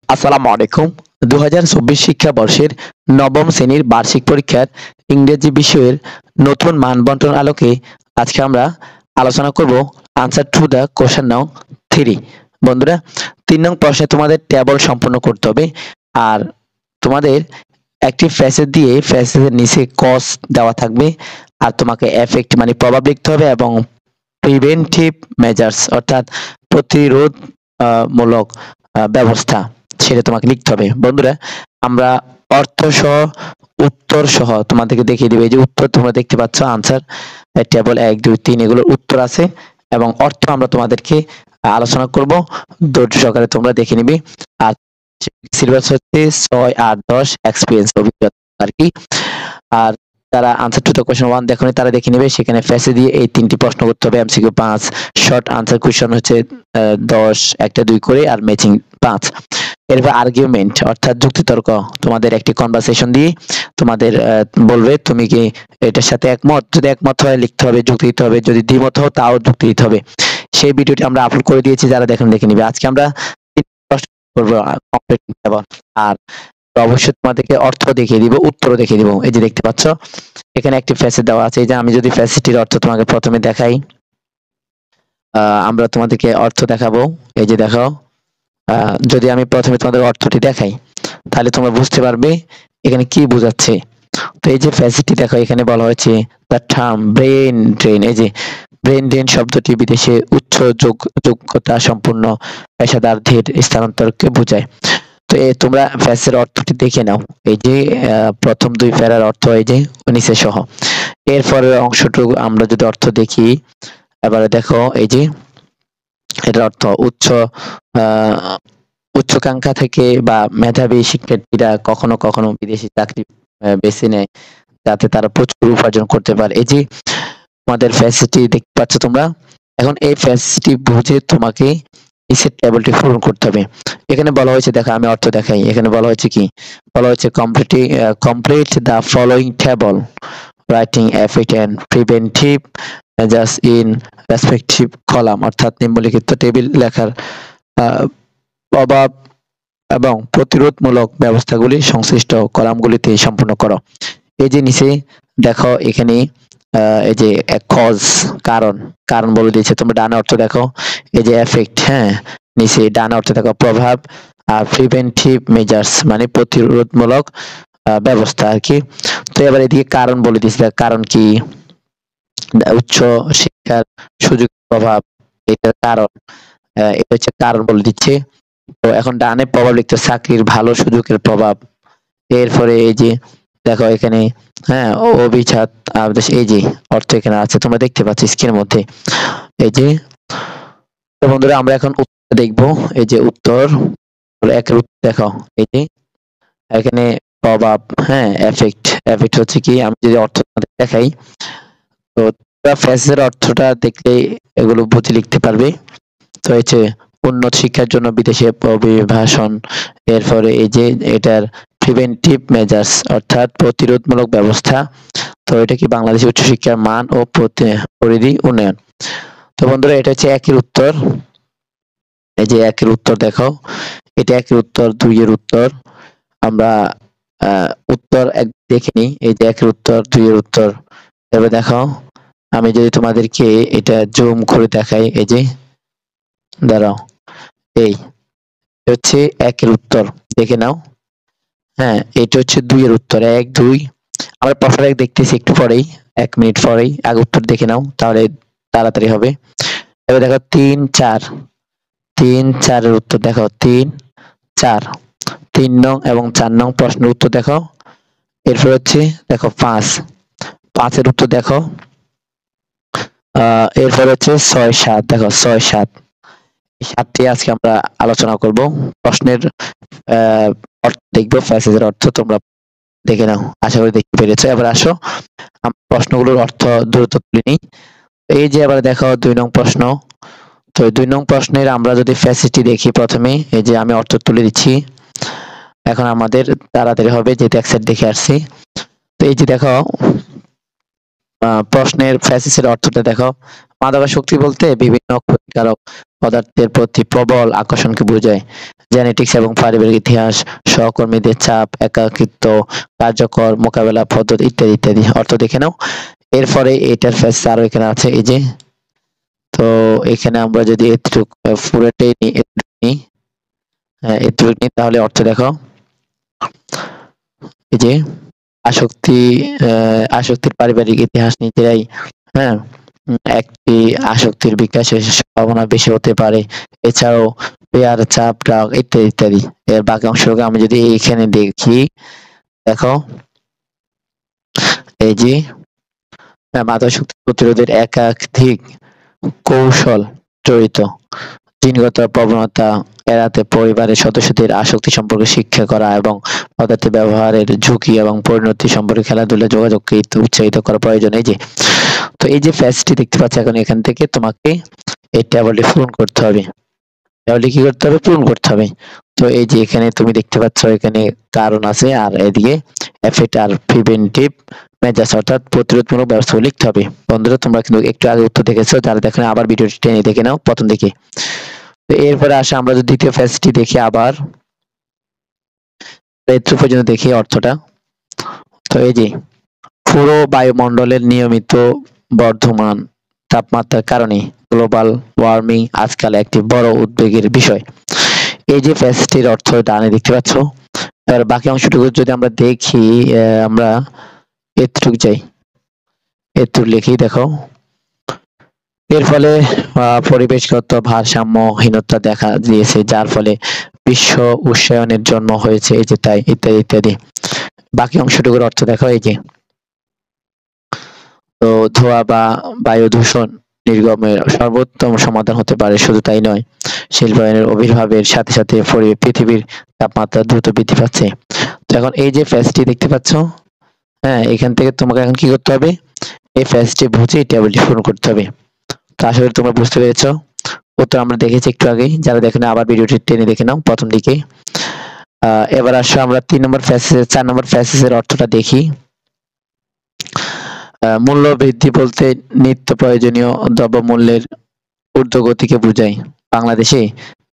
আসসালামু আলাইকুম। ২০২৪ শিক্ষাবর্ষের নবম শ্রেণীর বার্ষিক পরীক্ষার ইংরেজি বিষয়ের নতুন মান বন্টন আলোকে আজকে আমরা আলোচনা করব আনসার টু দ্য কোশ্চেন নাও 3। বন্ধুরা, ৩ নং প্রশ্নে তোমাদের টেবল সম্পূর্ণ করতে হবে। আর তোমাদের একটি ফ্রেজের দিয়ে ফ্রেজের নিচে কজ দেওয়া থাকবে। আর তোমাকে এফেক্ট মানে প্রভাব লিখতে হবে এবং প্রিভেন্টিভ মেজার্স অর্থাৎ প্রতিরোধ মূলক ব্যবস্থা সেটা তোমাকে লিখতে হবে। বন্ধুরা, আমরা অর্থ সহ উত্তর সহ তোমাদেরকে দেখিয়ে দিবে। এই যে উত্তর তোমরা দেখতে পাচ্ছ, আনসার টেবল ১ ২ ৩ এগুলোর উত্তর আছে এবং অর্থ আমরা তোমাদেরকে আলোচনা করব। ধৈর্য সহকারে তোমরা দেখে নিবে। আর সিলেবাস হচ্ছে ৬ ৮ ১০ এক্সপিরিয়েন্স অভিজ্ঞতা আর কি। আর যারা আনসার টু দ্য কোশ্চেন 1 দেখোনি তারা দেখে নেবে। সেখানে ফেসে দিয়ে এই ৩টি প্রশ্ন করতে হবে। এমসিকিউ ৫, শর্ট আনসার কোশ্চেন হচ্ছে ১০, একটা ২ করে, আর ম্যাচিং ৫। এরপর আর্গুমেন্ট অর্থাৎ যুক্তিতর্ক, তোমাদের একটি কনভারসেশন দিয়ে তোমাদের বলবে তুমি কি এটার সাথে একমত। যদি একমত হয় লিখতে হবে, যুক্তি দিতে হবে। যদি দ্বিমত হও তাও যুক্তি দিতে হবে। সেই ভিডিওটি আমরা আপলোড করে দিয়েছি, যারা দেখেন দেখে নিবে। আজকে আমরা প্রশ্ন করব কমপ্লিট আর অবশ্যই তোমাদেরকে অর্থ দেখিয়ে দিব, উত্তরও দেখিয়ে দিব। এই যে দেখতে পাচ্ছ এখানে একটি ফ্যাসেট দেওয়া আছে। এই যে আমি যদি ফ্যাসেটির অর্থ তোমাকে প্রথমে দেখাই, আমরা তোমাদেরকে অর্থ দেখাবো। এই যে দেখো, যদি আমি প্রথমে তোমাদের অর্থটি দেখাই তাহলে তোমরা বুঝতে পারবে এখানে কি বোঝাচ্ছে। তো এই যে ফ্যাসিলিটি দেখো, এখানে বলা হয়েছে দ্য টার্ম ব্রেন ড্রেন। এই যে ব্রেন ড্রেন শব্দটি বিদেশে উচ্চ যোগ্যতা সম্পূর্ণ পেশাদারদের স্থানান্তরকে বোঝায়। তো তোমরা ফ্যাসের অর্থটি দেখে নাও। এই যে প্রথম ২ প্যারার অর্থ এই যে নিচে সহ। এরপরের অংশটুকু আমরা যদি অর্থ দেখি, এবারে দেখো এই যে এটার অর্থ উচ্চাকাঙ্ক্ষা থেকে বা মেধাবী শিক্ষার্থীরা কখনো কখনো বিদেশি চাকরি বেছে নেয় যাতে তারা প্রচুর উপার্জন করতে পারে। এই যে তোমাদের ফ্যাসিলিটি দেখতে পাচ্ছ তোমরা। এখন এই ফ্যাসিলিটি বুঝে তোমাকে নিচের টেবিলটি পূরণ করতে হবে। এখানে বলা হয়েছে, দেখো আমি অর্থ দেখাই। এখানে বলা হয়েছে কি, বলা হয়েছে complete the following table writing effect and preventive measures in respective column. অর্থাৎ নিম্নলিখিত টেবিল লেখার প্রভাব এবং প্রতিরোধমূলক ব্যবস্থাগুলি সংশ্লিষ্ট কলামগুলিতে সম্পূর্ণ করো। এই যে নিচে দেখো এখানে এই যে কজ কারণ বলে দিয়েছে। তোমরা ডান অর্থ দেখো, এই যে এফেক্ট, হ্যাঁ নিচে ডান অর্থ দেখো প্রভাব, আর প্রিভেন্টিভ মেজার্স মানে প্রতিরোধমূলক ব্যবস্থা আর কি। তো এবার এদিকে কারণ বলে দিয়েছে। কারণ কি, উচ্চ শিক্ষার সুযোগ প্রভাব, এটার কারণ, এটা হচ্ছে কারণ বলে দিচ্ছে। তো এখন ডানে প্রভাব লিখতে চাকরির ভালো সুযোগের প্রভাব। এরপরে এই যে দেখো এখানে, হ্যাঁ অভিজাত এই যে অর্থ এখানে আছে, তোমরা দেখতে পাচ্ছ স্ক্রিনের মধ্যে। এই যে তো বন্ধুরা, আমরা এখন উত্তর দেখবো। এই যে উত্তর একের উত্তর দেখো, এই যে এখানে প্রভাব, হ্যাঁ এফেক্ট হচ্ছে কি, আমি যদি অর্থ দেখাই তো ফ্রেজের অর্থটা দেখলে এগুলো বুঝে লিখতে পারবে। তো হচ্ছে উন্নত শিক্ষার জন্য বিদেশে অভিবাসন। এরপরে এই যে এটার প্রিভেন্টিভ মেজার্স অর্থাৎ প্রতিরোধমূলক ব্যবস্থা। তো এটা কি বাংলাদেশের উচ্চশিক্ষার মান ও পরিধি উন্নয়ন। তো বন্ধুরা, এটা হচ্ছে একের উত্তর। এই যে একের উত্তর দেখো, এটা একের উত্তর। ২ এর উত্তর আমরা উত্তর এক দেখে নিই। এই যে একের উত্তর, ২ এর উত্তর। এবার দেখো আমি যদি তোমাদেরকে এটা জুম করে দেখাই, এই যে দাঁড়াও, এই হচ্ছে একের উত্তর, দেখে নাও। হ্যাঁ, এটা হচ্ছে ২ এর উত্তর। ১ ২ আমরা প্রশ্ন দেখতেছি একটু পরেই, ১ মিনিট পরেই। আগে উত্তর দেখে নাও তাহলে তাড়াতাড়ি হবে। এবার দেখো ৩ ৪, ৩ ৪ এর উত্তর দেখো, ৩ ৪, ৩ নং এবং ৪ নং প্রশ্নের উত্তর দেখো। এরপর হচ্ছে দেখো ৫ এর উত্তর দেখো। এরপর হচ্ছে ৬ ৭, দেখো ৬ ৭, ৭টি আজকে আমরা আলোচনা করব। প্রশ্নের অর্থ দেখবো, প্যাসেজের অর্থ তোমরা দেখে নাও। আশা করি দেখতে পেরেছো। এবার আসো প্রশ্নগুলোর অর্থ দ্রুত তুলে নিই। এই যে এবার দেখো ২ নং প্রশ্ন। তো ২ নং প্রশ্নের আমরা যদি ফ্যাসিলিটি দেখি প্রথমে, এই যে আমি অর্থ তুলে দিচ্ছি। এখন আমাদের তাড়াতাড়ি হবে যেহেতু এক সাইড দেখে আসছি। তো এই যে দেখো প্রশ্নের ফ্যাসিসের অর্থটা দেখো, মাদকাসক্তি বলতে বিভিন্ন ক্ষতিকারক পদার্থের প্রতি প্রবল আকর্ষণকে বোঝায়। জেনেটিক্স এবং পারিবারিক ইতিহাস, সহকর্মীদের চাপ, একাকিত্ব, কার্যকর মোকাবেলা পদ্ধতি ইত্যাদি ইত্যাদি। অর্থ দেখে নাও। এরপরে এটার ফ্যাস আরো এখানে আছে এই যে। তো এখানে আমরা যদি এতটুক পুরোটাই এতটুক নিই তাহলে অর্থ দেখো এই যে আসক্তি, আসক্তির পারিবারিক ইতিহাস নিজেরাই, হ্যাঁ, একটি আসক্তির বিকাশের সম্ভাবনা বেশি হতে পারে। এছাড়াও পেয়ার চাপ, রাগ ইত্যাদি ইত্যাদি। এর বাকি অংশকে আমি যদি এখানে দেখি, দেখো এই যে মাদকাসক্তি প্রতিরোধের একাধিক কৌশল জড়িত। জিনগত প্রবণতা এড়াতে পরিবারের সদস্যদের আসক্তি সম্পর্কে শিক্ষা করা এবং পদার্থের ব্যবহারের ঝুঁকি এবং পরিণতি সম্পর্কে খেলাধুলা যোগাযোগকে উৎসাহিত করা প্রয়োজন। এই যে, তো এই যে ফ্যাসটি দেখতে পাচ্ছ এখন এখান থেকে তোমাকে এই টেবলটি পূরণ করতে হবে। টেবলটি কি করতে হবে? পূরণ করতে হবে। তো এই যে এখানে তুমি দেখতে পাচ্ছ এখানে কারণ আছে আর এদিকে এফেক্ট আর প্রিভেন্টিভ মেজার্স অর্থাৎ প্রতিরোধমূলক ব্যবস্থা লিখতে হবে। বন্ধুরা তোমরা কিন্তু একটু আগে উত্তর দেখেছো, যারা দেখো আবার ভিডিওটি টেনে দেখে নাও প্রথম দিকে। তো এরপরে আসে আমরা যদি দ্বিতীয় ফ্যাসটি দেখি আবার এত পর্যন্ত দেখি অর্থটা। তো এই যে পুরো বায়ুমণ্ডলের নিয়মিত বর্ধমান তাপমাত্রার কারণে গ্লোবাল ওয়ার্মিং আজকাল একটি বড় উদ্বেগের বিষয়। এই যে ফ্যাসটির অর্থ ডানে দেখতে পাচ্ছ। আর বাকি অংশটুকু যদি আমরা দেখি, আমরা এতটুক যাই, এতটুক লিখি দেখো। এর ফলে পরিবেশগত ভারসাম্যহীনতা দেখা দিয়েছে, যার ফলে বিশ্ব উষ্ণায়নের জন্ম হয়েছে, এই যে তাই ইত্যাদি ইত্যাদি। বাকি অংশটুকুর অর্থ দেখো এই যে। তো ধোঁয়া বা বায়ু দূষণ নির্গমের সর্বোত্তম সমাধান হতে পারে। শুধু তাই নয়, শিল্পায়নের আবির্ভাবের সাথে সাথে পৃথিবীর তাপমাত্রা দ্রুত বৃদ্ধি পাচ্ছে। তো এখন এই যে ফ্যাসটি দেখতে পাচ্ছ, হ্যাঁ, এখান থেকে তোমাকে এখন কি করতে হবে? এই ফ্যাসটি বুঝে এই টেবিলটি পূরণ করতে হবে। তো আশা করি তোমরা বুঝতে পেরেছো। উত্তর আমরা দেখেছি একটু আগেই, যারা দেখেনি আবার ভিডিওটি টেনে দেখে নাও প্রথম দিকে। এবার আসো আমরা 3 নম্বর ফ্যাসেজ 4 নম্বর ফ্যাসেজের অর্থটা দেখি। মূল্য বৃদ্ধি বলতে নিত্য প্রয়োজনীয় দ্রব্যমূল্যের ঊর্ধ্বগতিকে বোঝায়। বাংলাদেশে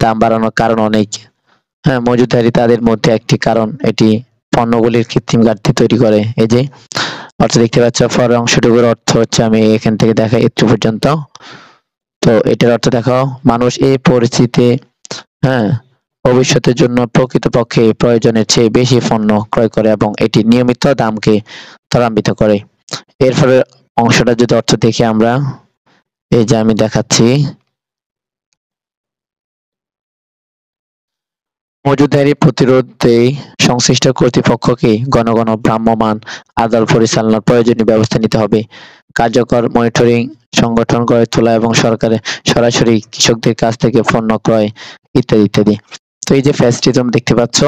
দাম বাড়ানোর কারণ অনেক। হ্যাঁ, মজুতদারি তাদের মধ্যে একটি কারণ। এটি পণ্যগুলির কৃত্রিম ঘাটতি তৈরি করে। এই যে অর্থ দেখতে পাচ্ছ, পরের অংশটুকুর অর্থ হচ্ছে আমি এখান থেকে দেখাই একটু পর্যন্ত। তো এটার অর্থ দেখো, মানুষ এই পরিস্থিতিতে, হ্যাঁ, ভবিষ্যতের জন্য প্রকৃতপক্ষে প্রয়োজনের চেয়ে বেশি পণ্য ক্রয় করে এবং এটি নিয়মিত দামকে ত্বরান্বিত করে। এর ফলে অংশটা যদি অর্থ দেখি আমরা, এই যে আমি দেখাচ্ছি। মজুতদারি প্রতিরোধে সংশ্লিষ্ট কর্তৃপক্ষকে ঘন ঘন ভ্রাম্যমাণ আদালত পরিচালনার প্রয়োজনীয় ব্যবস্থা নিতে হবে। কার্যকর মনিটরিং সংগঠন গড়ে তোলা এবং সরকারের সরাসরি কৃষকদের কাছ থেকে পণ্য ক্রয় ইত্যাদি ইত্যাদি। তো এই যে ফ্যাসটি তোমরা দেখতে পাচ্ছ,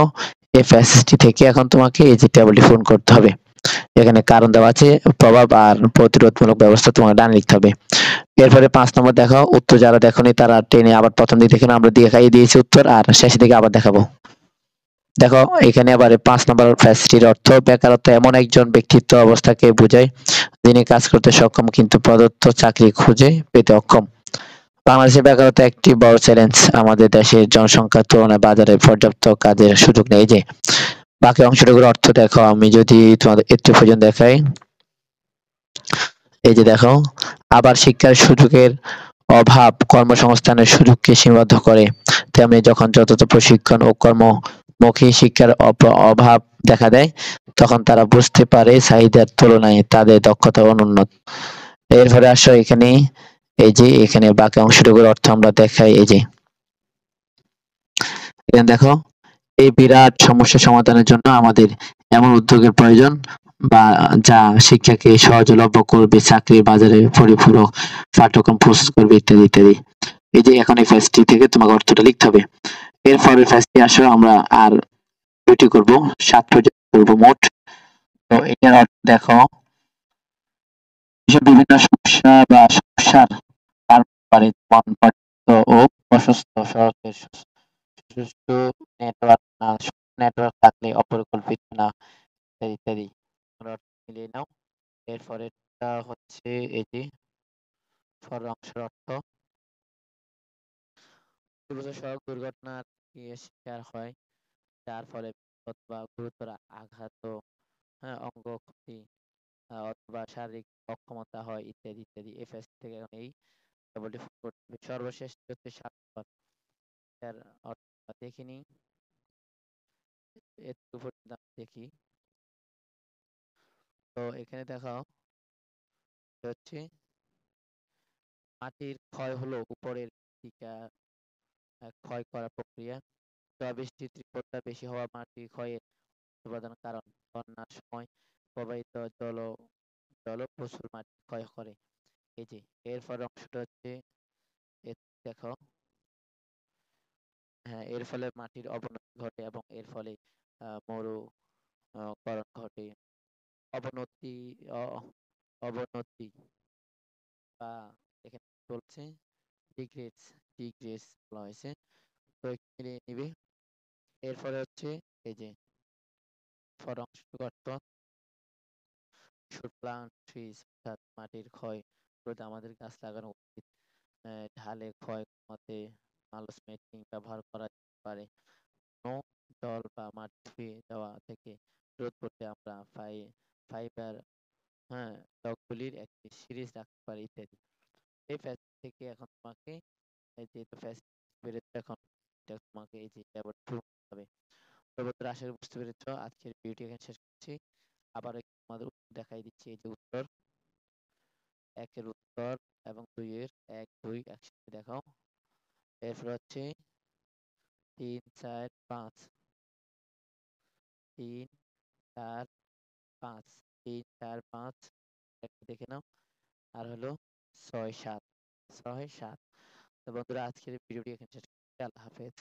এই ফ্যাসটি থেকে এখন তোমাকে এই যে টেবিলটি পূরণ করতে হবে। এখানে কারণ দেওয়া আছে, প্রভাব আর প্রতিরোধমূলক ব্যবস্থা তোমাকে ডানে লিখতে হবে। এরপরে 5 নম্বর দেখো। উত্তর যারা দেখোনি তারা টেনে আবার প্রথম দিকে দেখে নাও, আমরা দেখাই দিয়েছি উত্তর আর শেষের দিকে আবার দেখাবো। দেখো এখানে আবার 5 নম্বর ফ্যাসটির অর্থ, বেকারত্ব এমন একজন ব্যক্তিত্ব অবস্থাকে বোঝায় যিনি কাজ করতে সক্ষম কিন্তু প্রদত্ত চাকরি খুঁজে পেতে অক্ষম। বাংলাদেশে বেকারত্ব একটি বড় চ্যালেঞ্জ। আমাদের দেশের জনসংখ্যার তুলনায় বাজারে পর্যাপ্ত কাজের সুযোগ নেই। যে বাকি অংশটুকুর অর্থ দেখো, আমি যদি তোমাদের একটু পর্যন্ত দেখাই। এই যে দেখো, আবার শিক্ষার সুযোগের অভাব কর্মসংস্থানের সুযোগকে সীমাবদ্ধ করে, তেমনি যখন যথাযথ প্রশিক্ষণ ও কর্মমুখী শিক্ষার অভাব দেখা দেয়, তখন তারা বুঝতে পারে চাহিদার তুলনায় তাদের দক্ষতা অনুন্নত। এরপরে আসো এখানে, এই যে এখানে বাকি অংশটুকুর অর্থ আমরা দেখাই। এই যে এখানে দেখো, এই বিরাট সমস্যা সমাধানের জন্য আমাদের এমন উদ্যোগের প্রয়োজন বা যা শিক্ষাকে সহজলভ্য করবে, চাকরির বাজারে পরিপূরক পাঠ্যক্রম প্রস্তুত করবে ইত্যাদি ইত্যাদি। এই যে এখন এই ফ্যাসটি থেকে তোমাকে অর্থটা লিখতে হবে। এরপরের ফ্যাসটি আসো আমরা আর দুটি করব, 7 পর্যন্ত করব মোট। তো এটার অর্থ দেখো, বিভিন্ন সমস্যা বা সমস্যার কারণ পারে, যেমন পর্যাপ্ত ও প্রশস্ত সড়কের সুষ্ঠু নেটওয়ার্ক না, নেটওয়ার্ক থাকলে অপরিকল্পিত না, ইত্যাদি ইত্যাদি। তোমরা অর্থ মিলিয়ে নাও। এরপরেরটা হচ্ছে এই যে পরের অংশের অর্থ দুর্ঘটনা সড়ক দুর্ঘটনার শিকার হয় যার ফলে অথবা গুরুতর আঘাত ও অঙ্গ ক্ষতি অথবা শারীরিক অক্ষমতা হয় ইত্যাদি ইত্যাদি। এই ফেজ থেকে এখন এই ডাবলটি করতে হবে। সর্বশেষ হচ্ছে স্বাক্ষর। এর অর্থ দেখিনি একটু পর্যন্ত দেখি। তো এখানে দেখাও হচ্ছে মাটির ক্ষয় হলো উপরের দিকে ক্ষয় করা প্রক্রিয়া। বৃষ্টির তীব্রতা বেশি হওয়া মাটির ক্ষয়ের প্রধান কারণ। বন্যার সময় প্রবাহিত জল প্রচুর মাটি ক্ষয় করে। এই যে এরপর অংশটা হচ্ছে দেখো, হ্যাঁ, এর ফলে মাটির অবনতি ঘটে এবং এর ফলে মরুকরণ ঘটে। অবনতি অবনতি বা এখানে বলছে ডিগ্রেডস ডিগ্রেডস বলা হয়েছে। তো এখানে নিবে। এরপরে হচ্ছে এই যে ফর অংশটুকু অর্থ প্লান্ট ট্রিজ অর্থাৎ মাটির ক্ষয় রোধে আমাদের গাছ লাগানো উচিত। ঢালে ক্ষয় কমাতে মালচ মেটিং ব্যবহার করা যেতে পারে। নো জল বা মাটি ধুয়ে দেওয়া থেকে রোধ করতে আমরা ফাইবার ব্লকগুলির একটি সিরিজ রাখতে পারি ইত্যাদি। এই ফ্যাস থেকে এখন তোমাকে এই যে ফ্যাস বেরোচ্ছে এখন এটা তোমাকে এই যে আবার proof করতে হবে। তো বন্ধুরা আশা করি বুঝতে পেরেছো। আজকের ভিডিওটি এখানে শেষ করছি। আবার তোমাদের উত্তর দেখাই দিচ্ছি। এই যে উত্তর, একের উত্তর এবং দুইয়ের, 1 2 একসাথে দেখাও। এরপর হচ্ছে 3 4 5, 3 4 5, 3 4 5 একটু দেখে নাও। আর হলো 6 7, 6 7। তো বন্ধুরা আজকের ভিডিওটি এখানে শেষ করছি। আল্লাহ হাফেজ।